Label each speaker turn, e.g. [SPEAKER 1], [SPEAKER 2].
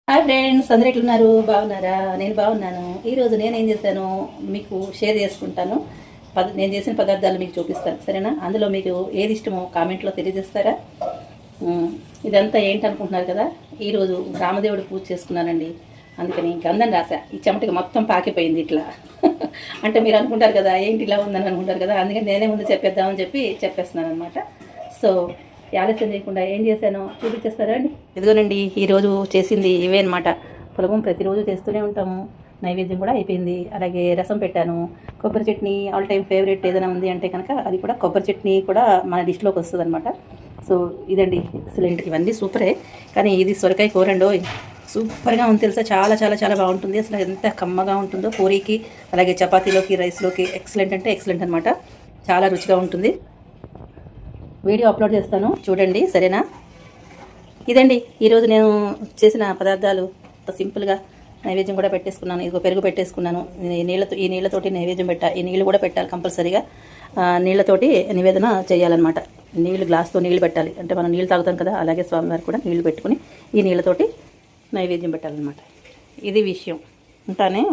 [SPEAKER 1] Hi friends, అందరూ ఎట్లున్నారు? బాగున్నారా? నేను బాగున్నాను. ఈరోజు నేను ఏం చేశాను మీకు షేర్ చేసుకుంటాను. నేను చేసిన పదార్థాలు మీకు చూపిస్తాను, సరేనా? అందులో మీకు ఏది ఇష్టమో కామెంట్లో తెలియజేస్తారా? ఇదంతా ఏంటనుకుంటున్నారు కదా, ఈరోజు రామదేవుడు పూజ చేసుకున్నానండి. అందుకని గంధం రాసా. ఈ చెమటకి మొత్తం పాకిపోయింది ఇట్లా. అంటే మీరు అనుకుంటారు కదా ఏంటి ఇలా ఉందని అనుకుంటారు కదా, అందుకని నేనే ముందు చెప్పేద్దామని చెప్పి చెప్పేస్తున్నాను అనమాట. సో ఆలస్యం చేయకుండా ఏం చేశానో చూపించేస్తారా అండి? ఇదిగోనండి, ఈరోజు చేసింది ఇవే అనమాట. పులగం ప్రతిరోజు చేస్తూనే ఉంటాము. నైవేద్యం కూడా అయిపోయింది. అలాగే రసం పెట్టాను. కొబ్బరి చట్నీ ఆల్ టైమ్ ఫేవరెట్ ఏదైనా ఉంది అంటే కనుక అది కూడా కొబ్బరి చట్నీ కూడా మన డిష్లోకి వస్తుంది అనమాట. సో ఇదండి ఎక్సలెంట్. ఇవన్నీ సూపరే, కానీ ఇది సొరకాయ కూరండో సూపర్గా ఉంది తెలుసా. చాలా చాలా చాలా బాగుంటుంది. అసలు ఎంత కమ్మగా ఉంటుందో పూరీకి, అలాగే చపాతీలోకి, రైస్లోకి ఎక్సలెంట్ అంటే ఎక్సలెంట్ అనమాట. చాలా రుచిగా ఉంటుంది. వీడియో అప్లోడ్ చేస్తాను, చూడండి, సరేనా? ఇదండి ఈరోజు నేను చేసిన పదార్థాలు. సింపుల్గా నైవేద్యం కూడా పెట్టేసుకున్నాను. ఇదిగో పెరుగు పెట్టేసుకున్నాను. ఈ నీళ్ళతోటి నైవేద్యం ఈ నీళ్ళు కూడా పెట్టాలి కంపల్సరీగా. నీళ్ళతోటి నివేదన చేయాలన్నమాట. గ్లాస్తో నీళ్ళు పెట్టాలి. అంటే మనం నీళ్ళు తాగుతాం కదా, అలాగే స్వామివారికి కూడా నీళ్లు పెట్టుకుని ఈ నీళ్ళతోటి నైవేద్యం పెట్టాలన్నమాట. ఇది విషయం. ఉంటానే.